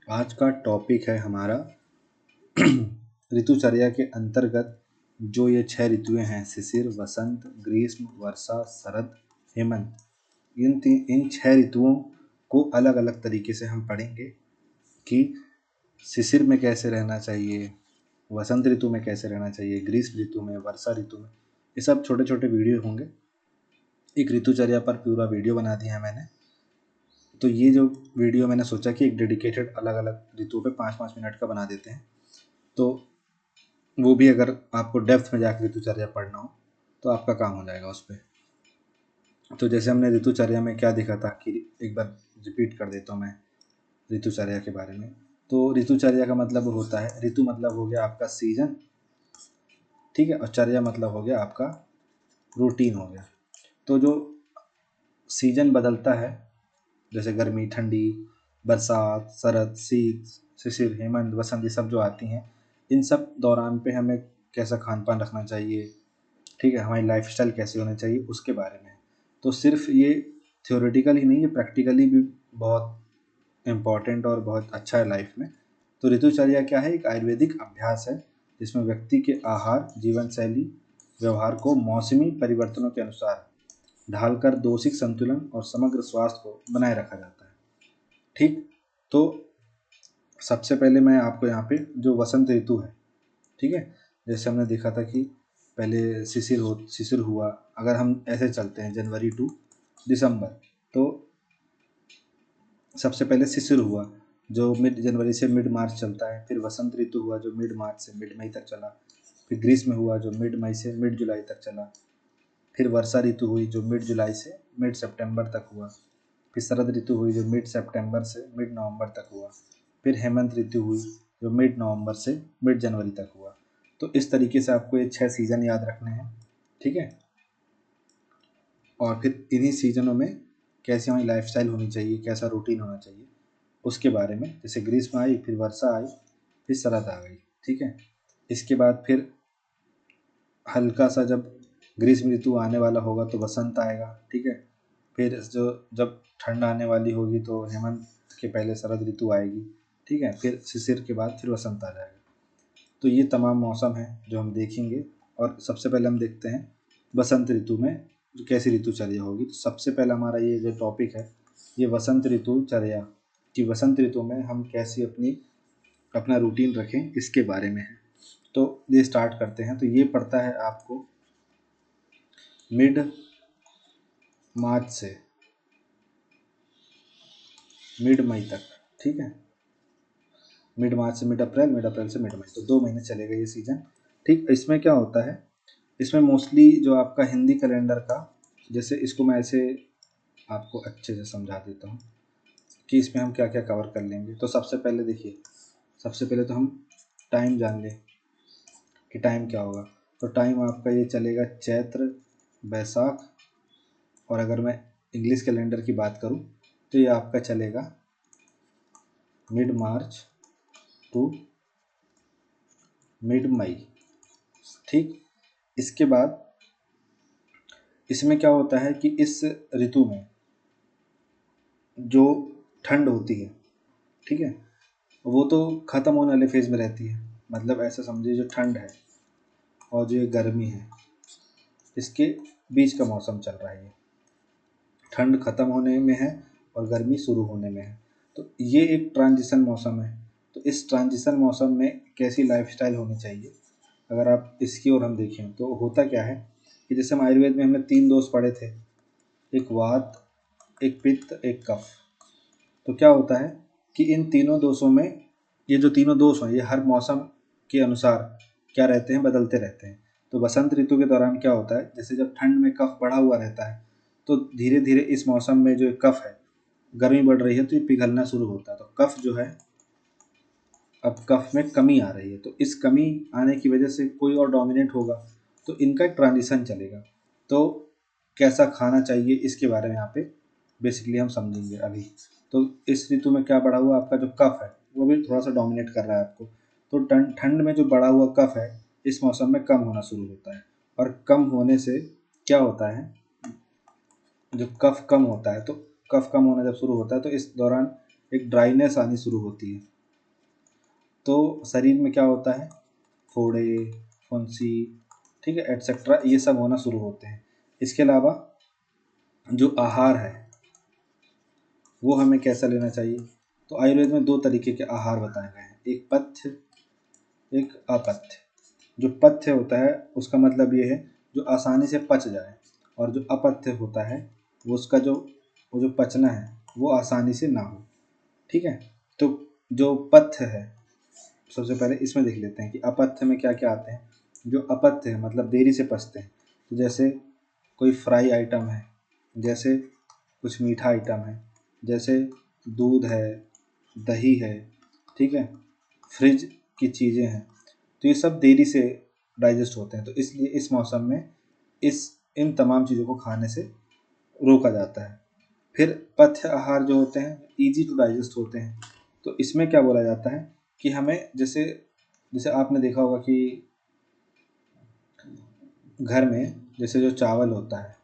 आज का टॉपिक है हमारा ऋतुचर्या के अंतर्गत जो ये 6 ऋतुएं हैं, शिशिर, वसंत, ग्रीष्म, वर्षा, शरद, हेमंत। इन 6 ऋतुओं को अलग अलग तरीके से हम पढ़ेंगे कि शिशिर में कैसे रहना चाहिए, वसंत ऋतु में कैसे रहना चाहिए, ग्रीष्म ऋतु में, वर्षा ऋतु में। ये सब छोटे छोटे वीडियो होंगे। एक ऋतुचर्या पर पूरा वीडियो बना दिया है मैंने। तो ये जो वीडियो मैंने सोचा कि एक डेडिकेटेड अलग अलग ऋतुओं पे 5-5 मिनट का बना देते हैं, तो वो भी अगर आपको डेप्थ में जाकर ऋतुचर्या पढ़ना हो तो आपका काम हो जाएगा उस पर। तो जैसे हमने ऋतुचर्या में क्या देखा था कि एक बार रिपीट कर देता हूँ मैं ऋतुचर्या के बारे में। तो ऋतुचर्या का मतलब होता है, ऋतु मतलब हो गया आपका सीजन, ठीक है, और चर्या मतलब हो गया आपका रूटीन हो गया। तो जो सीजन बदलता है, जैसे गर्मी, ठंडी, बरसात, शरद, शीत, शिशिर, हेमंत, वसंत, ये सब जो आती हैं, इन सब दौरान पे हमें कैसा खान पान रखना चाहिए, ठीक है, हमारी लाइफस्टाइल कैसी होनी चाहिए, उसके बारे में। तो सिर्फ ये थ्योरेटिकल ही नहीं, ये प्रैक्टिकली भी बहुत इम्पॉर्टेंट और बहुत अच्छा है लाइफ में। तो ऋतुचर्या क्या है? एक आयुर्वेदिक अभ्यास है जिसमें व्यक्ति के आहार, जीवन शैली, व्यवहार को मौसमी परिवर्तनों के अनुसार ढालकर दोषिक संतुलन और समग्र स्वास्थ्य को बनाए रखा जाता है। ठीक, तो सबसे पहले मैं आपको यहाँ पे जो वसंत ऋतु है, ठीक है, जैसे हमने देखा था कि पहले शिशिर हुआ। अगर हम ऐसे चलते हैं जनवरी टू दिसंबर, तो सबसे पहले शिशिर हुआ जो मिड जनवरी से मिड मार्च चलता है। फिर वसंत ऋतु हुआ जो मिड मार्च से मिड मई तक चला। फिर ग्रीष्म हुआ जो मिड मई से मिड जुलाई तक चला। फिर वर्षा ऋतु हुई जो मिड जुलाई से मिड सितंबर तक हुआ। फिर शरद ऋतु हुई जो मिड सितंबर से मिड नवंबर तक हुआ। फिर हेमंत ऋतु हुई जो मिड नवंबर से मिड जनवरी तक हुआ। तो इस तरीके से आपको ये 6 सीज़न याद रखने हैं, ठीक है। और फिर इन्हीं सीज़नों में कैसी हमारी लाइफस्टाइल होनी चाहिए, कैसा रूटीन होना चाहिए, उसके बारे में। जैसे ग्रीष्म आई, फिर वर्षा आई, फिर शरद आ गई, ठीक है। इसके बाद फिर हल्का सा जब ग्रीष्म ऋतु आने वाला होगा तो वसंत आएगा, ठीक है। फिर जब ठंड आने वाली होगी तो हेमंत के पहले शरद ऋतु आएगी, ठीक है। फिर शिशिर के बाद फिर वसंत आ जाएगा। तो ये तमाम मौसम है जो हम देखेंगे। और सबसे पहले हम देखते हैं बसंत ऋतु में कैसी ऋतुचर्या होगी। तो सबसे पहला हमारा ये जो टॉपिक है, ये वसंत ऋतुचर्या कि वसंत ऋतु में हम कैसी अपना रूटीन रखें, इसके बारे में है। तो ये स्टार्ट करते हैं। तो ये पड़ता है आपको मिड मार्च से मिड मई तक, ठीक है। मिड मार्च से मिड अप्रैल, मिड अप्रैल से मिड मई, तो 2 महीने चलेगा ये सीज़न, ठीक। इसमें क्या होता है, इसमें मोस्टली जो आपका हिंदी कैलेंडर का, जैसे इसको मैं ऐसे आपको अच्छे से समझा देता हूँ कि इसमें हम क्या क्या कवर कर लेंगे। तो सबसे पहले देखिए, सबसे पहले तो हम टाइम जान लें कि टाइम क्या होगा। तो टाइम आपका ये चलेगा चैत्र, बैसाख, और अगर मैं इंग्लिश कैलेंडर की बात करूँ तो ये आपका चलेगा मिड मार्च टू मिड मई, ठीक। इसके बाद इसमें क्या होता है कि इस ऋतु में जो ठंड होती है, ठीक है, वो तो ख़त्म होने वाले फेज़ में रहती है। मतलब ऐसा समझिए, जो ठंड है और जो ये गर्मी है, इसके बीच का मौसम चल रहा है। ये ठंड ख़त्म होने में है और गर्मी शुरू होने में है। तो ये एक ट्रांजिशन मौसम है। तो इस ट्रांजिशन मौसम में कैसी लाइफस्टाइल होनी चाहिए, अगर आप इसकी ओर हम देखें तो होता क्या है कि जैसे हम आयुर्वेद में हमने 3 दोष पढ़े थे, एक वात, एक पित्त, एक कफ। तो क्या होता है कि इन तीनों दोषों में, ये जो तीनों दोष हैं, ये हर मौसम के अनुसार क्या रहते हैं, बदलते रहते हैं। तो बसंत ऋतु के दौरान क्या होता है, जैसे जब ठंड में कफ बढ़ा हुआ रहता है, तो धीरे धीरे इस मौसम में जो कफ है, गर्मी बढ़ रही है तो ये पिघलना शुरू होता है। तो कफ जो है, अब कफ में कमी आ रही है, तो इस कमी आने की वजह से कोई और डोमिनेट होगा, तो इनका एक ट्रांजिशन चलेगा। तो कैसा खाना चाहिए, इसके बारे में यहाँ पे बेसिकली हम समझेंगे अभी। तो इस ऋतु में क्या बढ़ा हुआ आपका जो कफ है, वो भी थोड़ा सा डोमिनेट कर रहा है आपको। तो ठंड में जो बढ़ा हुआ कफ है, इस मौसम में कम होना शुरू होता है। और कम होने से क्या होता है, जो कफ कम होता है, तो कफ कम होना जब शुरू होता है तो इस दौरान एक ड्राइनेस आनी शुरू होती है। तो शरीर में क्या होता है, फोड़े, फुंसी, ठीक है, एटसेट्रा, ये सब होना शुरू होते हैं। इसके अलावा जो आहार है वो हमें कैसा लेना चाहिए, तो आयुर्वेद में 2 तरीके के आहार बताए गए हैं, एक पथ्य, एक अपथ्य। जो पथ्य होता है उसका मतलब ये है जो आसानी से पच जाए, और जो अपथ्य होता है वो उसका वो जो पचना है वो आसानी से ना हो, ठीक है। तो जो पथ्य है, सबसे पहले इसमें देख लेते हैं कि अपथ्य में क्या क्या आते हैं। जो अपथ्य है मतलब देरी से पचते हैं, तो जैसे कोई फ्राई आइटम है, जैसे कुछ मीठा आइटम है, जैसे दूध है, दही है, ठीक है, फ्रिज की चीज़ें हैं, तो ये सब देरी से डाइजेस्ट होते हैं। तो इसलिए इस मौसम में इन तमाम चीज़ों को खाने से रोका जाता है। फिर पथ्य आहार जो होते हैं इजी टू डाइजेस्ट होते हैं। तो इसमें क्या बोला जाता है कि हमें जैसे जैसे आपने देखा होगा कि घर में जैसे जो चावल होता है,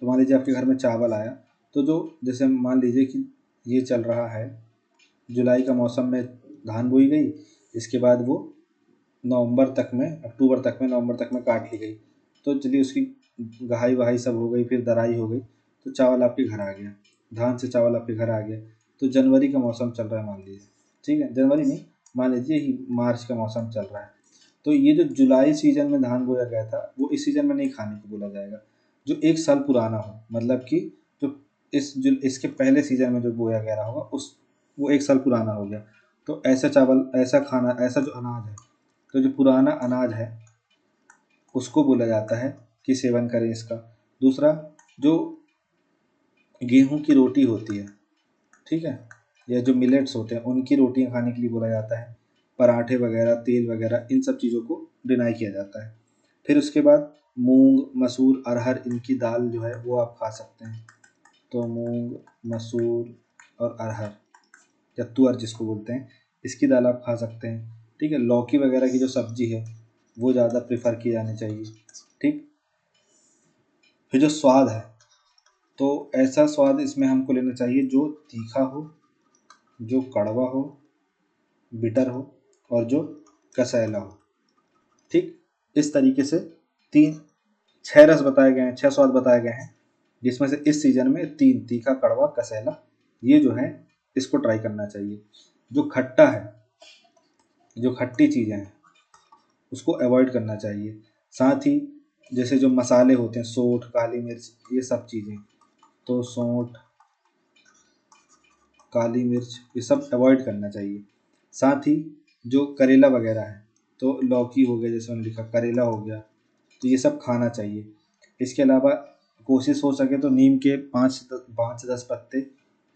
तो मान लीजिए आपके घर में चावल आया, तो जो जैसे मान लीजिए कि ये चल रहा है, जुलाई का मौसम में धान बोई गई, इसके बाद वो नवंबर तक में, अक्टूबर तक में, नवंबर तक में काट ली गई, तो चलिए उसकी गहाई वहाई सब हो गई, फिर दराई हो गई, तो चावल आपके घर आ गया, धान से चावल आपके घर आ गया। तो जनवरी का मौसम चल रहा है मान लीजिए, ठीक है, जनवरी नहीं, मान लीजिए ही मार्च का मौसम चल रहा है, तो ये जो जुलाई सीजन में धान बोया गया था वो इस सीजन में नहीं खाने को बोला जाएगा। जो 1 साल पुराना हो, मतलब कि जो इसके पहले सीजन में जो बोया गया होगा उस वो 1 साल पुराना हो गया, तो ऐसा चावल, ऐसा खाना, ऐसा जो अनाज है, तो जो पुराना अनाज है उसको बोला जाता है कि सेवन करें इसका। दूसरा, जो गेहूं की रोटी होती है, ठीक है, या जो मिलेट्स होते हैं उनकी रोटियां खाने के लिए बोला जाता है। पराठे वगैरह, तेल वगैरह, इन सब चीज़ों को डिनाई किया जाता है। फिर उसके बाद मूंग, मसूर, अरहर, इनकी दाल जो है वो आप खा सकते हैं। तो मूंग, मसूर और अरहर या तुअर जिसको बोलते हैं, इसकी दाल आप खा सकते हैं, ठीक है। लौकी वगैरह की जो सब्जी है वो ज़्यादा प्रेफर की जानी चाहिए, ठीक। फिर जो स्वाद है, तो ऐसा स्वाद इसमें हमको लेना चाहिए जो तीखा हो, जो कड़वा हो, बिटर हो, और जो कसैला हो, ठीक। इस तरीके से 6 रस बताए गए हैं, 6 स्वाद बताए गए हैं, जिसमें से इस सीजन में 3, तीखा, कड़वा, कसैला, ये जो है इसको ट्राई करना चाहिए। जो खट्टा है, जो खट्टी चीज़ें हैं उसको अवॉइड करना चाहिए। साथ ही जैसे जो मसाले होते हैं, सौंठ, काली मिर्च, ये सब चीज़ें, तो सौंठ, काली मिर्च, ये सब अवॉइड करना चाहिए। साथ ही जो करेला वगैरह है, तो लौकी हो गया, जैसे मैंने लिखा, करेला हो गया, तो ये सब खाना चाहिए। इसके अलावा कोशिश हो सके तो नीम के 5 से 10 पत्ते,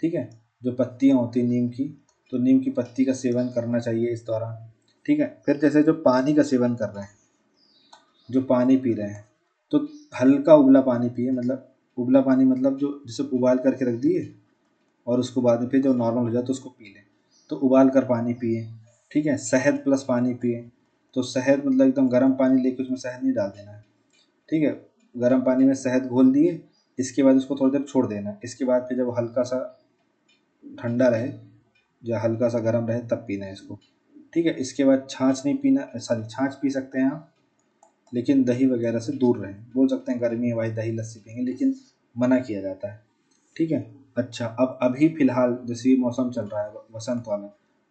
ठीक है, जो पत्तियाँ होती हैं नीम की, तो नीम की पत्ती का सेवन करना चाहिए इस दौरान, ठीक है। फिर जैसे जो पानी का सेवन कर रहे हैं, जो पानी पी रहे हैं, तो हल्का उबला पानी पिए, मतलब उबला पानी मतलब जो जिसे उबाल करके रख दिए और उसको बाद में फिर जब नॉर्मल हो जाए तो उसको पी लें, तो उबाल कर पानी पिए, ठीक है। शहद प्लस पानी पिए, तो शहद मतलब एकदम गर्म पानी लेके उसमें शहद नहीं डाल देना है, ठीक है, गर्म पानी में शहद घोल दिए, इसके बाद उसको थोड़ी देर छोड़ देना, इसके बाद फिर जब हल्का सा ठंडा रहे या हल्का सा गर्म रहे तब पीना है इसको, ठीक है। इसके बाद छाछ नहीं पीना, सॉरी, छाछ पी सकते हैं आप, लेकिन दही वगैरह से दूर रहें। बोल सकते हैं गर्मी है भाई दही लस्सी पिएंगे, लेकिन मना किया जाता है, ठीक है। अच्छा, अब अभी फ़िलहाल जैसे ये मौसम चल रहा है वसंत वाला,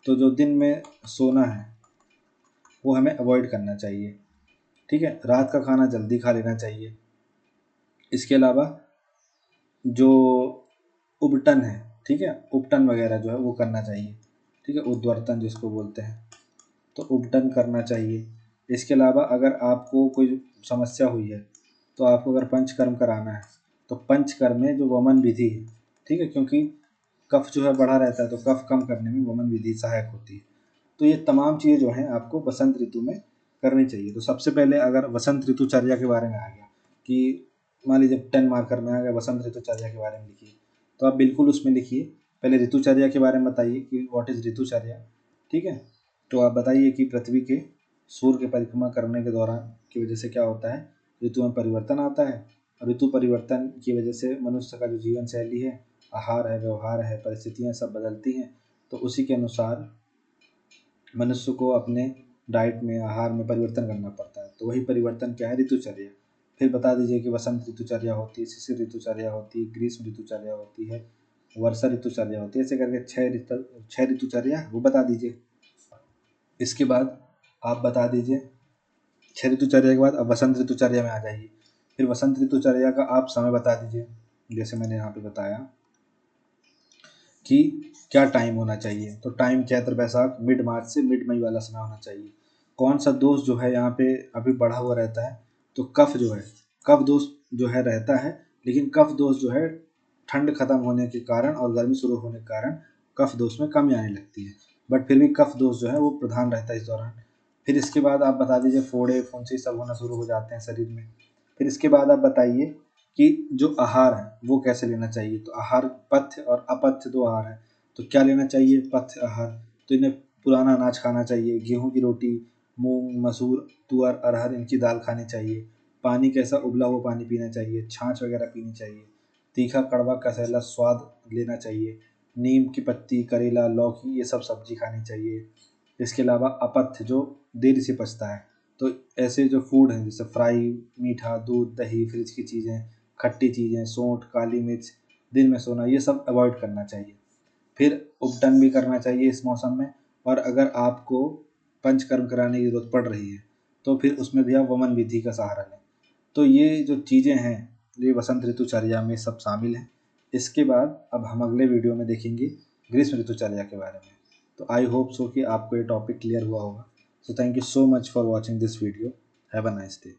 तो जो दिन में सोना है वो हमें अवॉइड करना चाहिए, ठीक है। रात का खाना जल्दी खा लेना चाहिए। इसके अलावा जो उबटन है, ठीक है, उपटन वगैरह जो है वो करना चाहिए, ठीक है, उद्वर्तन जिसको बोलते हैं, तो उपटन करना चाहिए। इसके अलावा अगर आपको कोई समस्या हुई है, तो आपको अगर पंचकर्म कराना है, तो पंचकर्म में जो वमन विधि है, ठीक है, क्योंकि कफ जो है बढ़ा रहता है, तो कफ कम करने में वमन विधि सहायक होती है। तो ये तमाम चीज़ें जो हैं आपको बसंत ऋतु में करनी चाहिए। तो सबसे पहले अगर वसंत ऋतुचर्या के बारे में आ गया कि मान लीजिए 10 मार्कर में आ गया वसंत ऋतुचर्या के बारे में लिखिए, तो आप बिल्कुल उसमें लिखिए। पहले ऋतुचर्या के बारे में बताइए कि व्हाट इज़ ऋतुचर्या, ठीक है। तो आप बताइए कि पृथ्वी के सूर्य की परिक्रमा करने के दौरान की वजह से क्या होता है, ऋतु में परिवर्तन आता है, और ऋतु परिवर्तन की वजह से मनुष्य का जो जीवन शैली है, आहार है, व्यवहार है, परिस्थितियाँ सब बदलती हैं, तो उसी के अनुसार मनुष्य को अपने डाइट में, आहार में परिवर्तन करना पड़ता है। तो वही परिवर्तन क्या है? ऋतुचर्या। फिर बता दीजिए कि वसंत ऋतुचर्या होती है, शिशिर ऋतुचर्या होती है, ग्रीष्म ऋतुचर्या होती है, वर्षा ऋतुचर्या होती है। ऐसे करके 6 ऋतुचर्या वो बता दीजिए। इसके बाद आप बता दीजिए 6 ऋतुचर्या के बाद अब वसंत ऋतुचर्या में आ जाइए। फिर वसंत ऋतुचर्या का आप समय बता दीजिए। जैसे मैंने यहाँ पे बताया कि क्या टाइम होना चाहिए, तो टाइम चैत्र वैशाख मिड मार्च से मिड मई वाला समय होना चाहिए। कौन सा दोष जो है यहाँ पे अभी बढ़ा हुआ रहता है, तो कफ जो है, कफ दोष जो है रहता है, लेकिन कफ दोष जो है ठंड खत्म होने के कारण और गर्मी शुरू होने के कारण कफ दोष में कमी आने लगती है, बट फिर भी कफ दोष जो है वो प्रधान रहता है इस दौरान। फिर इसके बाद आप बता दीजिए फोड़े फुंसी सब होना शुरू हो जाते हैं शरीर में। फिर इसके बाद आप बताइए कि जो आहार है वो कैसे लेना चाहिए। तो आहार पथ्य और अपथ्य 2 आहार है। तो क्या लेना चाहिए? पथ्य आहार। तो इन्हें पुराना अनाज खाना चाहिए, गेहूँ की रोटी, मूँग, मसूर, तुअर, अरहर इनकी दाल खानी चाहिए। पानी कैसा? उबला हुआ पानी पीना चाहिए, छाछ वगैरह पीनी चाहिए। तीखा, कड़वा, कसैला स्वाद लेना चाहिए। नीम की पत्ती, करेला, लौकी ये सब सब्जी खानी चाहिए। इसके अलावा अपथ्य जो देरी से पचता है, तो ऐसे जो फूड हैं जैसे फ्राई, मीठा, दूध, दही, फ्रिज की चीज़ें, खट्टी चीज़ें, सौंठ, काली मिर्च, दिन में सोना, ये सब अवॉइड करना चाहिए। फिर उपटन भी करना चाहिए इस मौसम में। और अगर आपको पंचकर्म कराने की ज़रूरत पड़ रही है तो फिर उसमें भी आप वमन विधि का सहारा लें। तो ये जो चीज़ें हैं ये वसंत ऋतुचर्या में सब शामिल हैं। इसके बाद अब हम अगले वीडियो में देखेंगे ग्रीष्म ऋतुचर्या के बारे में। तो आई होप सो कि आपको ये टॉपिक क्लियर हुआ होगा। So thank you so much for watching this video. Have a nice day.